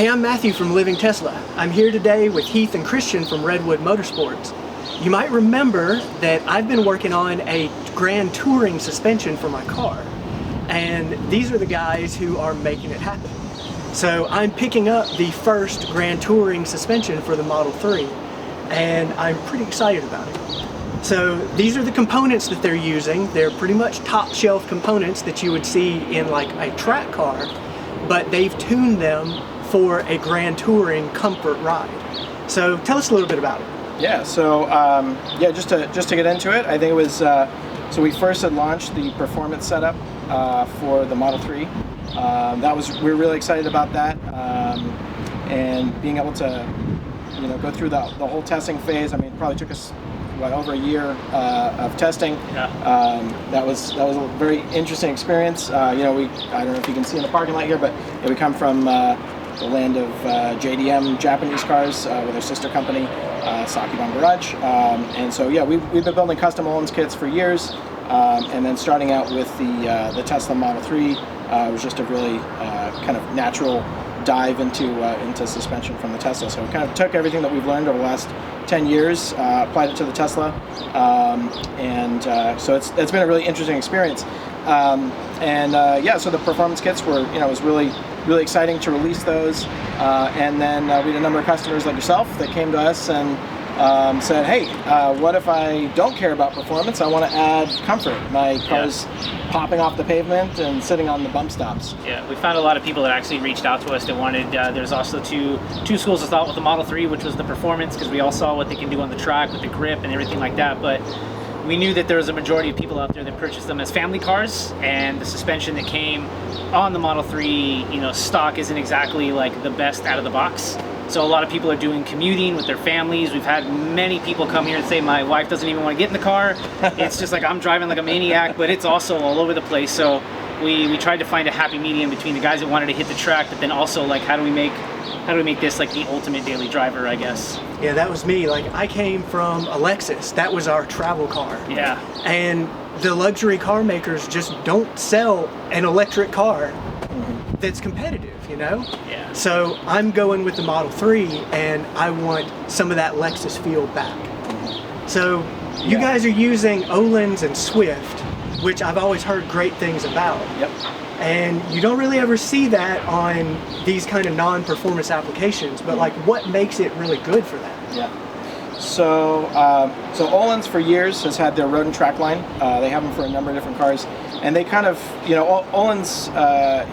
Hey, I'm Matthew from Living Tesla. I'm here today with Heath and Christian from Redwood Motorsports. You might remember that I've been working on a Grand Touring suspension for my car, and these are the guys who are making it happen. So I'm picking up the first Grand Touring suspension for the Model 3, and I'm pretty excited about it. So these are the components that they're using. They're pretty much top shelf components that you would see in like a track car, but they've tuned them for a Grand Touring comfort ride. So tell us a little bit about it. Yeah, so just to get into it, I think it was, so we first had launched the performance setup for the Model 3. We were really excited about that, and being able to, go through the whole testing phase. I mean, it probably took us over a year of testing. Yeah. That was a very interesting experience. I don't know if you can see in the parking lot here, but we come from the land of JDM Japanese cars with our sister company, Saki Garage. And so we've been building custom Öhlins kits for years, and then starting out with the Tesla Model 3 was just a really kind of natural dive into suspension from the Tesla. So we kind of took everything that we've learned over the last 10 years, applied it to the Tesla, so it's been a really interesting experience. So the performance kits were, it was really exciting to release those, and then we had a number of customers like yourself that came to us and said, hey, what if I don't care about performance? I want to add comfort. My car's popping off the pavement and sitting on the bump stops. Yeah, we found a lot of people that actually reached out to us that wanted, there's also two schools of thought with the Model 3, which was the performance, because we all saw what they can do on the track with the grip and everything like that, but we knew that there was a majority of people out there that purchased them as family cars, and the suspension that came on the Model 3, stock isn't exactly like the best out of the box. So a lot of people are doing commuting with their families. We've had many people come here and say, my wife doesn't even want to get in the car. It's just like I'm driving like a maniac, but it's also all over the place. So we tried to find a happy medium between the guys that wanted to hit the track, but then also like how do we make this like the ultimate daily driver, I guess. Yeah, that was me. Like, I came from a Lexus. That was our travel car. Yeah. And the luxury car makers just don't sell an electric car that's competitive, Yeah. So I'm going with the Model 3, and I want some of that Lexus feel back. So you guys are using Öhlins and Swift, which I've always heard great things about. Yep. And you don't really ever see that on these kind of non-performance applications, but like, what makes it really good for that? Yeah. So Öhlins for years has had their road and track line. They have them for a number of different cars, and they kind of, Öhlins'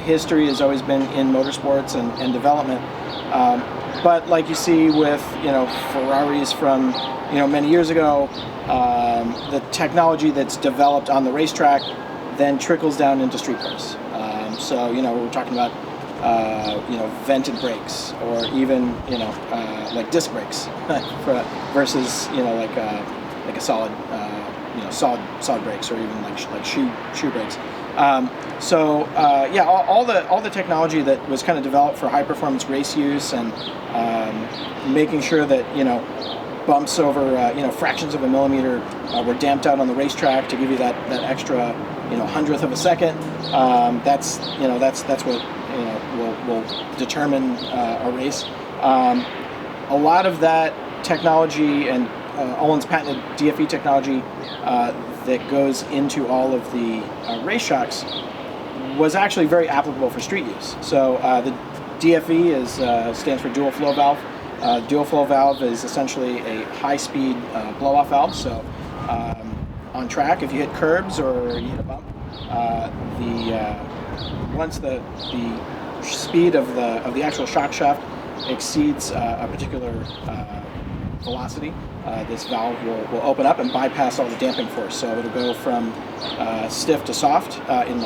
history has always been in motorsports and development. But like you see with, Ferraris from, many years ago, the technology that's developed on the racetrack then trickles down into street cars. We're talking about, vented brakes, or even, like disc brakes versus, like a solid, solid brakes, or even like shoe brakes. All the technology that was kind of developed for high performance race use, and making sure that, bumps over, fractions of a millimeter were damped out on the racetrack to give you that extra, hundredth of a second. That's what will determine a race. A lot of that technology and Öhlins patented DFE technology that goes into all of the race shocks was actually very applicable for street use. So the DFE stands for dual flow valve. Dual flow valve is essentially a high-speed blow-off valve. So on track, if you hit curbs or you hit a bump, once the speed of the actual shock shaft exceeds a particular velocity, this valve will open up and bypass all the damping force. So it'll go from stiff to soft in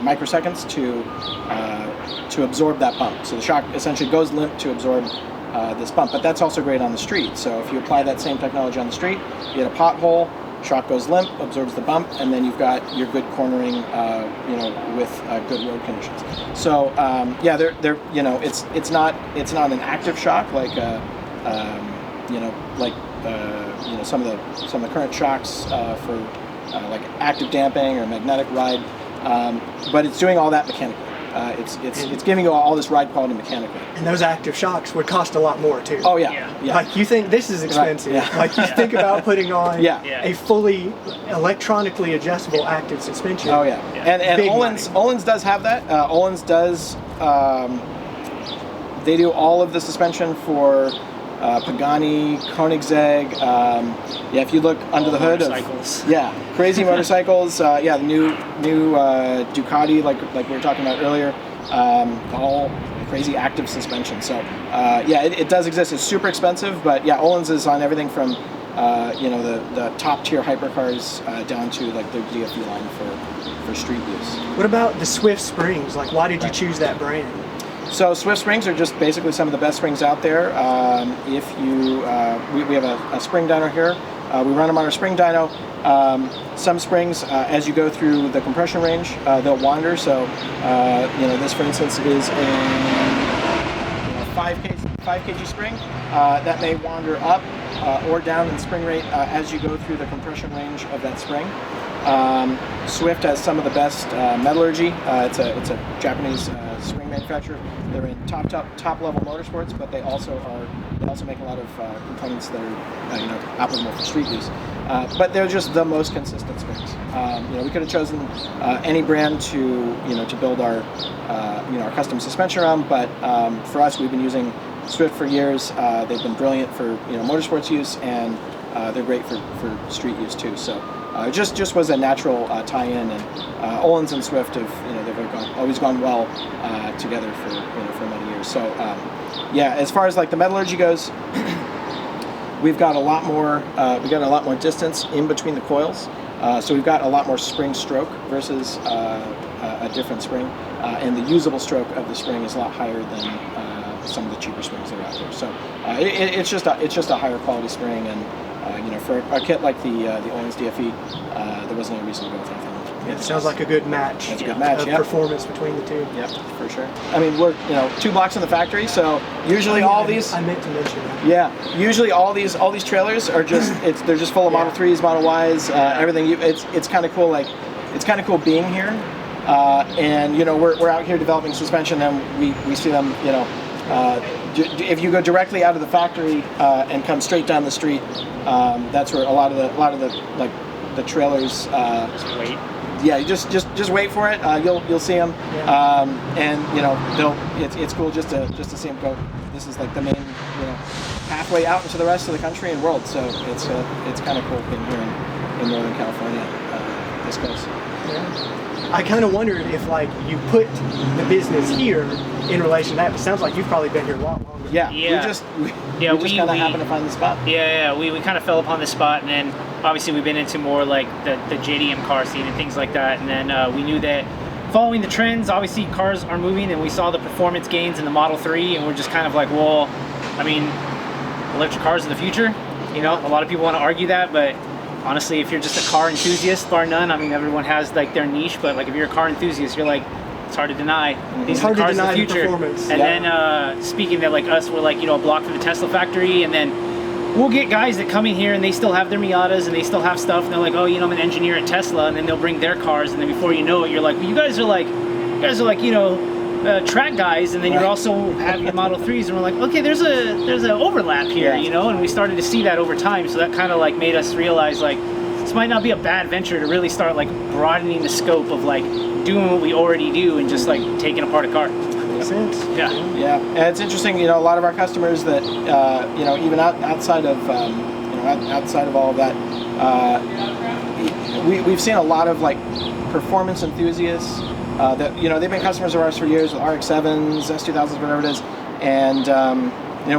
microseconds to absorb that bump. So the shock essentially goes limp to absorb this bump. But that's also great on the street. So if you apply that same technology on the street, you hit a pothole, shock goes limp, absorbs the bump, and then you've got your good cornering, with good road conditions. So it's not an active shock like some of the current shocks for like active damping or magnetic ride, but it's doing all that mechanically. it's giving you all this ride quality mechanically. And those active shocks would cost a lot more too. Oh yeah. Like you think this is expensive. Right. Yeah. Like you think about putting on Yeah. a fully electronically adjustable active suspension. Oh yeah. And Big Öhlins does have that. Öhlins does. They do all of the suspension for Pagani, Koenigsegg. If you look under the hood motorcycles. Crazy motorcycles. The new Ducati, like we were talking about earlier, all crazy active suspension. So it does exist. It's super expensive, but Öhlins is on everything from the top tier hypercars down to like the DFE line for street use. What about the Swift springs? Like, why did you choose that brand? So Swift springs are just basically some of the best springs out there. If you, we have a spring dyno here. We run them on our spring dyno. Some springs, as you go through the compression range, they'll wander. So, this, for instance, is a 5 kg spring. That may wander up or down in spring rate as you go through the compression range of that spring. Swift has some of the best metallurgy. It's a Japanese spring manufacturer. They're in top level motorsports, but they also make a lot of components that are applicable for street use. But they're just the most consistent springs. We could have chosen any brand to build our custom suspension around, but for us, we've been using Swift for years. They've been brilliant for motorsports use, and they're great for street use too. So it just was a natural tie-in, and Öhlins and Swift have they've always gone well together for many years. So as far as like the metallurgy goes, we've got a lot more distance in between the coils. So we've got a lot more spring stroke versus a different spring, and the usable stroke of the spring is a lot higher than some of the cheaper springs that are out there. So it's just a higher quality spring, and for a kit like the Öhlins DFE, there wasn't any reason to go with anything. It sounds like a good match. It's a good match. Of performance between the two. Yep, for sure. I mean, we're 2 blocks in the factory, so usually all these. I meant to mention that. Yeah, usually all these trailers are just they're just full of Model 3s, Model Ys, everything. It's kind of cool. Like it's kind of cool being here, and we're out here developing suspension, and we see them. If you go directly out of the factory and come straight down the street, that's where a lot of the like the trailers. Just wait. Yeah, just wait for it. You'll see them, and it's cool just to see them go. This is like the main pathway out into the rest of the country and world. So it's kind of cool being here in Northern California, this coast. Yeah. I kind of wondered if like you put the business here in relation to that. It sounds like you've probably been here a lot longer. Yeah. We just kind of happened to find the spot. We kind of fell upon the spot, and then obviously we've been into more like the JDM car scene and things like that, and then we knew that following the trends, obviously cars are moving, and we saw the performance gains in the Model 3, and we're just kind of like, well, I mean, electric cars in the future, a lot of people want to argue that, but honestly, if you're just a car enthusiast, bar none, I mean, everyone has like their niche, but like if you're a car enthusiast, you're like, it's hard to deny. These are the cars of the future. And then speaking that like us, we're like, a block from the Tesla factory, and then we'll get guys that come in here and they still have their Miatas and they still have stuff, and they're like, oh, I'm an engineer at Tesla, and then they'll bring their cars, and then before you know it, you're like, well, you guys are like track guys, and then you also have your Model 3s, and we're like, okay, there's an overlap here, and we started to see that over time, so that kind of like made us realize like this might not be a bad venture to really start like broadening the scope of like doing what we already do and just like taking apart a car. Makes sense. Yeah. And it's interesting, a lot of our customers that even outside of outside of all of that, we've seen a lot of like performance enthusiasts that they've been customers of ours for years with RX-7s, S2000s, whatever it is, and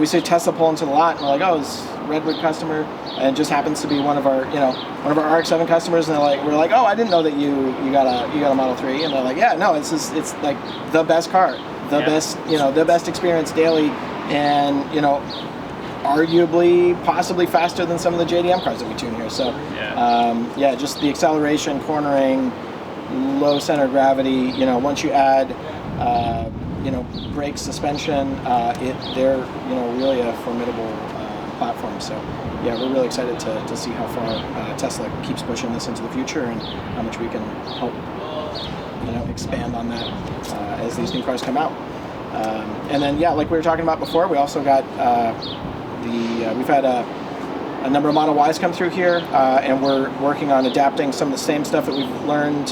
we see Tesla pull into the lot, and we're like, oh, it's a Redwood customer, and it just happens to be one of our RX-7 customers, and we're like, oh, I didn't know that you got a Model 3, and they're like, yeah, no, it's like the best car, the best experience daily, and arguably possibly faster than some of the JDM cars that we tune here. So just the acceleration, cornering, low center of gravity, once you add brake suspension, they're really a formidable platform. So we're really excited to see how far Tesla keeps pushing this into the future, and how much we can help expand on that as these new cars come out. And then, yeah, like we were talking about before, we also got we've had a number of Model Ys come through here, and we're working on adapting some of the same stuff that we've learned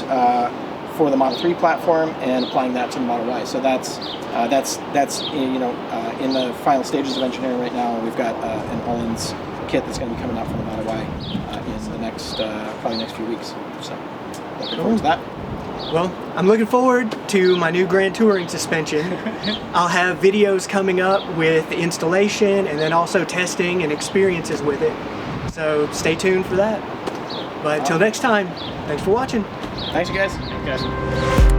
for the Model 3 platform and applying that to the Model Y. So that's in the final stages of engineering right now. We've got an Olin's kit that's going to be coming out for the Model Y in the next probably next few weeks. So looking forward to that. Well, I'm looking forward to my new Grand Touring suspension. I'll have videos coming up with the installation and then also testing and experiences with it. So stay tuned for that. But until next time, thanks for watching. Thanks, you guys. Thanks, guys.